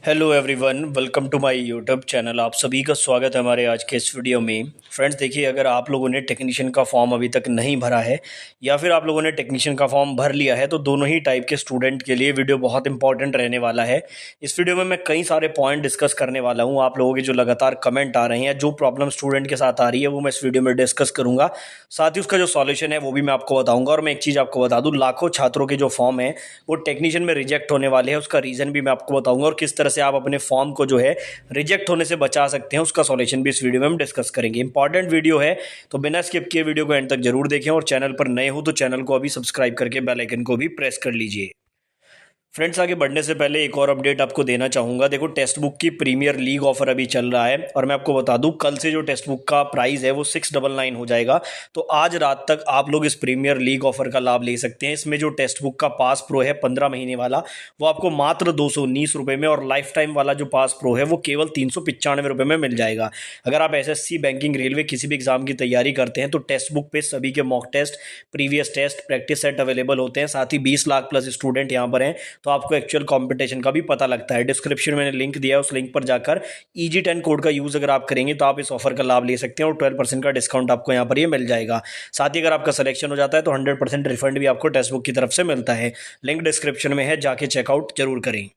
Hello everyone, welcome to my YouTube channel. आप सभी का स्वागत है हमारे आज के इस वीडियो में। फ्रेंड्स देखिए, अगर आप लोगों ने टेक्नीशियन का फॉर्म अभी तक नहीं भरा है या फिर आप लोगों ने टेक्नीशियन का फॉर्म भर लिया है तो दोनों ही टाइप के स्टूडेंट के लिए वीडियो बहुत इंपॉर्टेंट रहने वाला है। इस वीडियो में मैं कई सारे पॉइंट डिस्कस करने वाला हूँ। आप लोगों के जो लगातार कमेंट आ रहे हैं, जो प्रॉब्लम स्टूडेंट के साथ आ रही है, वो मैं इस वीडियो में डिस्कस करूँगा। साथ ही उसका जो सॉल्यूशन है वो भी मैं आपको बताऊँगा। और मैं एक चीज़ आपको बता दूँ, लाखों छात्रों के जो फॉर्म है वो टेक्नीशियन में रिजेक्ट होने वाले हैं। उसका रीज़न भी मैं आपको बताऊँगा और किस तरह से आप अपने फॉर्म को जो है रिजेक्ट होने से बचा सकते हैं, उसका सॉल्यूशन भी इस वीडियो में हम डिस्कस करेंगे। इंपॉर्टेंट वीडियो है तो बिना स्किप किए वीडियो को एंड तक जरूर देखें। और चैनल पर नए हो तो चैनल को अभी सब्सक्राइब करके बेल आइकन को भी प्रेस कर लीजिए। फ्रेंड्स आगे बढ़ने से पहले एक और अपडेट आपको देना चाहूँगा। देखो, टेक्स्ट बुक की प्रीमियर लीग ऑफर अभी चल रहा है और मैं आपको बता दूं, कल से जो टेक्स्ट बुक का प्राइस है वो 699 हो जाएगा। तो आज रात तक आप लोग इस प्रीमियर लीग ऑफर का लाभ ले सकते हैं। इसमें जो टेक्स्ट बुक का पास प्रो है 15 महीने वाला, वो आपको मात्र 219 रुपये में, और लाइफ टाइम वाला जो पास प्रो है वो केवल 395 रुपये में मिल जाएगा। अगर आप एसएससी, बैंकिंग, रेलवे किसी भी एग्जाम की तैयारी करते हैं तो टेक्स्ट बुक पे सभी के mock test, previous test, practice set available होते हैं। साथ ही 20 लाख प्लस स्टूडेंट यहाँ पर हैं, तो आपको एक्चुअल कंपटीशन का भी पता लगता है। डिस्क्रिप्शन में मैंने लिंक दिया है, उस लिंक पर जाकर EG10 कोड का यूज अगर आप करेंगे तो आप इस ऑफर का लाभ ले सकते हैं और 12% का डिस्काउंट आपको यहाँ पर ये मिल जाएगा। साथ ही अगर आपका सिलेक्शन हो जाता है तो 100% रिफंड भी आपको टेक्स्ट बुक की तरफ से मिलता है। लिंक डिस्क्रिप्शन में है, जाके चेकआउट जरूर करें।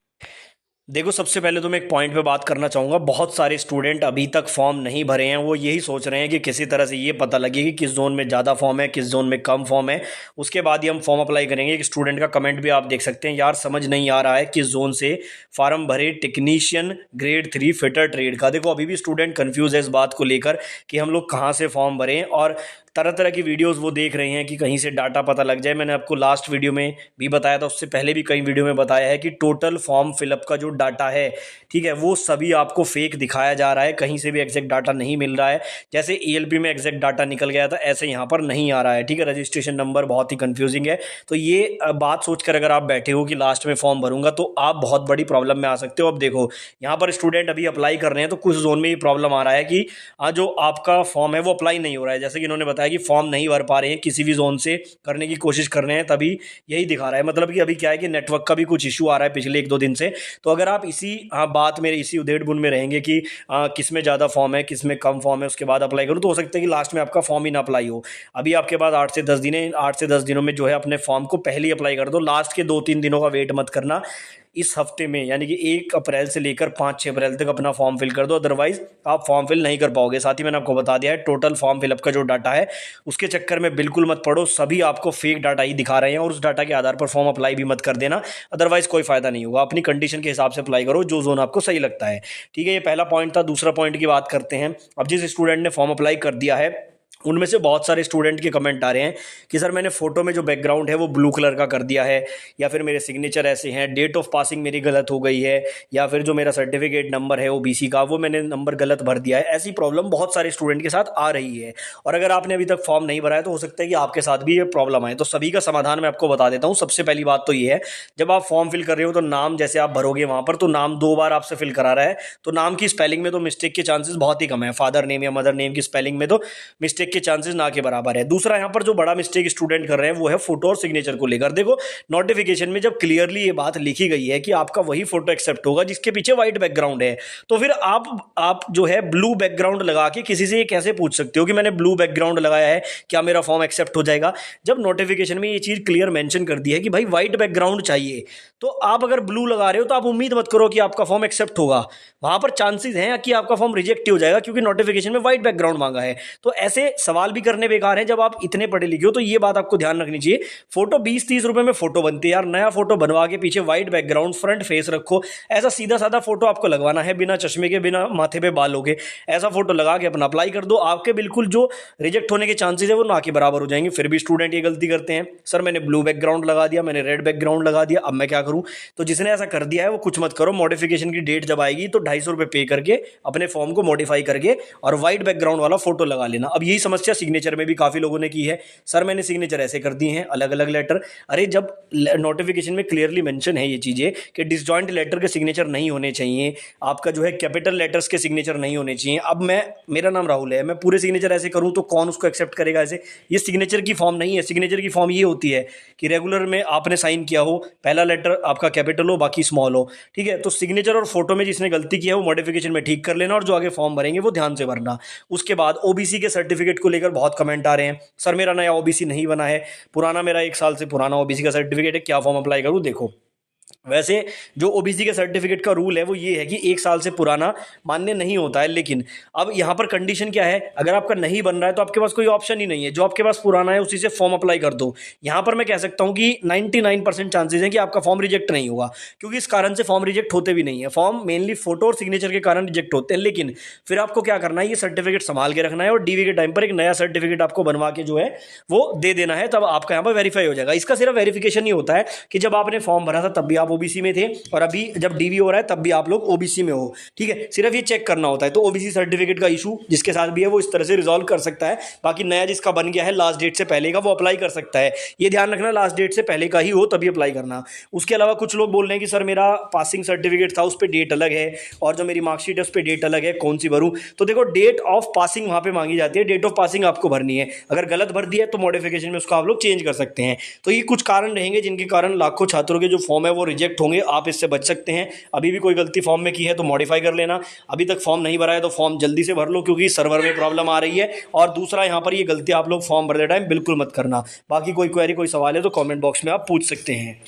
देखो, सबसे पहले तो मैं एक पॉइंट पे बात करना चाहूँगा। बहुत सारे स्टूडेंट अभी तक फॉर्म नहीं भरे हैं। वो यही सोच रहे हैं कि किसी तरह से ये पता लगे कि किस जोन में ज़्यादा फॉर्म है, किस जोन में कम फॉर्म है, उसके बाद ही हम फॉर्म अप्लाई करेंगे। एक स्टूडेंट का कमेंट भी आप देख सकते हैं, यार समझ नहीं आ रहा है किस जोन से फार्म भरे टेक्नीशियन ग्रेड 3 फिटर ट्रेड का। देखो, अभी भी स्टूडेंट कन्फ्यूज है इस बात को लेकर कि हम लोग कहाँ से फॉर्म भरें, और तरह तरह की वीडियोस वो देख रहे हैं कि कहीं से डाटा पता लग जाए। मैंने आपको लास्ट वीडियो में भी बताया था, उससे पहले भी कई वीडियो में बताया है कि टोटल फॉर्म फिलअप का जो डाटा है, ठीक है, वो सभी आपको फेक दिखाया जा रहा है। कहीं से भी एग्जैक्ट डाटा नहीं मिल रहा है। जैसे ELP में एग्जैक्ट डाटा निकल गया था, ऐसे यहाँ पर नहीं आ रहा है। ठीक है, रजिस्ट्रेशन नंबर बहुत ही कंफ्यूजिंग है। तो ये बात सोचकर अगर आप बैठे हो कि लास्ट में फॉर्म भरूंगा, तो आप बहुत बड़ी प्रॉब्लम में आ सकते हो। अब देखो, यहाँ पर स्टूडेंट अभी अप्लाई कर रहे हैं तो कुछ जोन में ये प्रॉब्लम आ रहा है कि जो आपका फॉर्म है वो अप्लाई नहीं हो रहा है। जैसे कि इन्होंने बताया कि फॉर्म नहीं भर पा रहे हैं, किसी भी जोन से करने की कोशिश कर रहे हैं, तभी यही दिखा रहा है। मतलब कि अभी क्या है कि नेटवर्क का भी कुछ इशू आ रहा है पिछले 1-2 दिन से। तो अगर आप इसी बात मेरे इसी उधेड़ बुन में रहेंगे कि किस में ज़्यादा फॉर्म है, किस में कम फॉर्म है, उसके बाद अप्लाई करूँ, तो हो सकता है कि लास्ट में आपका फॉर्म ही ना अप्लाई हो। अभी आपके पास 8 से 10 दिन है। 8 से 10 दिनों में जो है अपने फॉर्म को पहले ही अप्लाई कर दो। लास्ट के 2-3 दिनों का वेट मत करना। इस हफ्ते में, यानी कि 1 अप्रैल से लेकर 5-6 अप्रैल तक अपना फॉर्म फिल कर दो, अदरवाइज आप फॉर्म फिल नहीं कर पाओगे। साथ ही मैंने आपको बता दिया है, टोटल फॉर्म फिलअप का जो डाटा है उसके चक्कर में बिल्कुल मत पड़ो। सभी आपको फेक डाटा ही दिखा रहे हैं और उस डाटा के आधार पर फॉर्म अप्लाई भी मत कर देना, अदरवाइज कोई फायदा नहीं होगा। अपनी कंडीशन के हिसाब से अप्लाई करो, जो जोन आपको सही लगता है। ठीक है, ये पहला पॉइंट था। दूसरा पॉइंट की बात करते हैं। अब जिस स्टूडेंट ने फॉर्म अप्लाई कर दिया है, उनमें से बहुत सारे स्टूडेंट के कमेंट आ रहे हैं कि सर मैंने फोटो में जो बैकग्राउंड है वो ब्लू कलर का कर दिया है, या फिर मेरे सिग्नेचर ऐसे हैं, डेट ऑफ पासिंग मेरी गलत हो गई है, या फिर जो मेरा सर्टिफिकेट नंबर है OBC का वो मैंने नंबर गलत भर दिया है। ऐसी प्रॉब्लम बहुत सारे स्टूडेंट के साथ आ रही है। और अगर आपने अभी तक फॉर्म नहीं भरा है तो हो सकता है कि आपके साथ भी ये प्रॉब्लम आए। तो सभी का समाधान मैं आपको बता देता हूँ। सबसे पहली बात तो ये है, जब आप फॉर्म फिल कर रहे हो तो नाम जैसे आप भरोगे वहां पर, तो नाम 2 बार आपसे फिल करा रहा है, तो नाम की स्पेलिंग में तो मिस्टेक के चांसेस बहुत ही कम है। फादर नेम या मदर नेम की स्पेलिंग में तो मिस्टेक के चांसेस ना के बराबर है। दूसरा, यहाँ पर जो बड़ा मिस्टेक स्टूडेंट कर रहे हैं वो है फोटो और सिग्नेचर को लेकर। देखो, नोटिफिकेशन में जब क्लियरली ये बात लिखी गई है कि आपका वही फोटो एक्सेप्ट होगा जिसके पीछे व्हाइट बैकग्राउंड है, तो फिर आप जो है ब्लू बैकग्राउंड लगा के किसी से ये कैसे पूछ सकते हो कि मैंने ब्लू बैकग्राउंड लगाया है, क्या मेरा फॉर्म एक्सेप्ट हो जाएगा? जब नोटिफिकेशन में ये चीज क्लियर मेंशन कर दी है कि भाई व्हाइट बैकग्राउंड चाहिए, तो आप अगर ब्लू लगा रहे हो तो आप उम्मीद मत करो कि आपका फॉर्म एक्सेप्ट होगा। वहां पर चांसेस हैं कि आपका फॉर्म रिजेक्ट हो जाएगा, क्योंकि नोटिफिकेशन में व्हाइट बैकग्राउंड मांगा है। तो ऐसे सवाल भी करने बेकार है जब आप इतने पढ़े लिखे हो। तो ये बात आपको ध्यान रखनी चाहिए। फोटो 20-30 रुपए में फोटो बनती है यार। नया फोटो बनवा के पीछे व्हाइट बैकग्राउंड, फ्रंट फेस रखो। ऐसा सीधा साधा फोटो आपको लगवाना है, बिना चश्मे के, बिना माथे पे बाल होगे, ऐसा फोटो लगा के अपना अप्लाई कर दो। आपके बिल्कुल जो रिजेक्ट होने के चांसेस है वो ना के बराबर हो जाएंगे। फिर भी स्टूडेंट ये गलती करते हैं, सर मैंने ब्लू बैकग्राउंड लगा दिया, मैंने रेड बैकग्राउंड लगा दिया, अब मैं क्या करूं? तो जिसने ऐसा कर दिया है वो कुछ मत करो। मॉडिफिकेशन की डेट जब आएगी तो 250 रुपये पे करके अपने फॉर्म को मॉडिफाई करके और व्हाइट बैकग्राउंड वाला फोटो लगा लेना। अब यही समझ समस्या सिग्नेचर में भी काफ़ी लोगों ने की है, सर मैंने सिग्नेचर ऐसे कर दिए हैं अलग अलग लेटर। अरे जब नोटिफिकेशन में क्लियरली मेंशन है ये चीज़ें कि डिसजॉइंट लेटर के सिग्नेचर नहीं होने चाहिए, आपका जो है कैपिटल लेटर्स के सिग्नेचर नहीं होने चाहिए। अब मेरा नाम राहुल है, मैं पूरे सिग्नेचर ऐसे करूँ तो कौन उसको एक्सेप्ट करेगा ऐसे? ये सिग्नेचर की फॉर्म नहीं है। सिग्नेचर की फॉर्म ये होती है कि रेगुलर में आपने साइन किया हो, पहला लेटर आपका कैपिटल हो बाकी स्मॉल हो, ठीक है। तो सिग्नेचर और फोटो में जिसने गलती की है वो मॉडिफिकेशन में ठीक कर लेना, और जो आगे फॉर्म भरेंगे वो ध्यान से भरना। उसके बाद ओबीसी के सर्टिफिकेट को लेकर बहुत कमेंट आ रहे हैं, सर मेरा नया ओबीसी नहीं बना है, पुराना मेरा 1 साल से पुराना ओबीसी का सर्टिफिकेट है, क्या फॉर्म अप्लाई करूं? देखो, वैसे जो ओबीसी के सर्टिफिकेट का रूल है वो ये है कि 1 साल से पुराना मान्य नहीं होता है, लेकिन अब यहाँ पर कंडीशन क्या है, अगर आपका नहीं बन रहा है तो आपके पास कोई ऑप्शन ही नहीं है, जो आपके पास पुराना है उसी से फॉर्म अप्लाई कर दो। यहाँ पर मैं कह सकता हूँ कि 99% चांसेस हैं कि आपका फॉर्म रिजेक्ट नहीं होगा, क्योंकि इस कारण से फॉर्म रिजेक्ट होते भी नहीं है। फॉर्म मेनली फोटो और सिग्नेचर के कारण रिजेक्ट होते हैं, लेकिन फिर आपको क्या करना है, ये सर्टिफिकेट संभाल के रखना है और डीवी के टाइम पर एक नया सर्टिफिकेट आपको बनवा के जो है वो दे देना है, तब आपका यहाँ पर वेरीफाई हो जाएगा। इसका सिर्फ वेरिफिकेशन ही होता है कि जब आपने फॉर्म भरा था तब भी आप ओबीसी में थे, और अभी जब डीवी हो रहा है तब भी आप लोग ओबीसी में हो, ठीक है। सिर्फ ये चेक करना होता है। तो ओबीसी सर्टिफिकेट का इशू जिसके साथ भी है वो इस तरह से रिजॉल्व कर सकता है। बाकी नया जिसका बन गया है लास्ट डेट से पहले का, वो अप्लाई कर सकता है। ये ध्यान रखना, लास्ट डेट से पहले का ही हो तभी अप्लाई करना। उसके अलावा कुछ लोग बोल रहे हैं कि सर मेरा पासिंग सर्टिफिकेट था उस पर डेट अलग है, और जो मेरी मार्कशीट है उस पर डेट अलग है, कौन सी भरूं? तो देखो, डेट ऑफ पासिंग वहां पे मांगी जाती है, डेट ऑफ पासिंग आपको भरनी है। अगर गलत भर दिया है तो मॉडिफिकेशन में उसको आप लोग चेंज कर सकते हैं। तो ये कुछ कारण रहेंगे जिनके कारण लाखों छात्रों के जो फॉर्म है वो रिजेक्ट होंगे, आप इससे बच सकते हैं। अभी भी कोई गलती फॉर्म में की है तो मॉडिफाई कर लेना, अभी तक फॉर्म नहीं भरा है तो फॉर्म जल्दी से भर लो, क्योंकि सर्वर में प्रॉब्लम आ रही है। और दूसरा, यहाँ पर ये गलती आप लोग फॉर्म भरते टाइम बिल्कुल मत करना। बाकी कोई क्वेरी कोई सवाल है तो कमेंट बॉक्स में आप पूछ सकते हैं।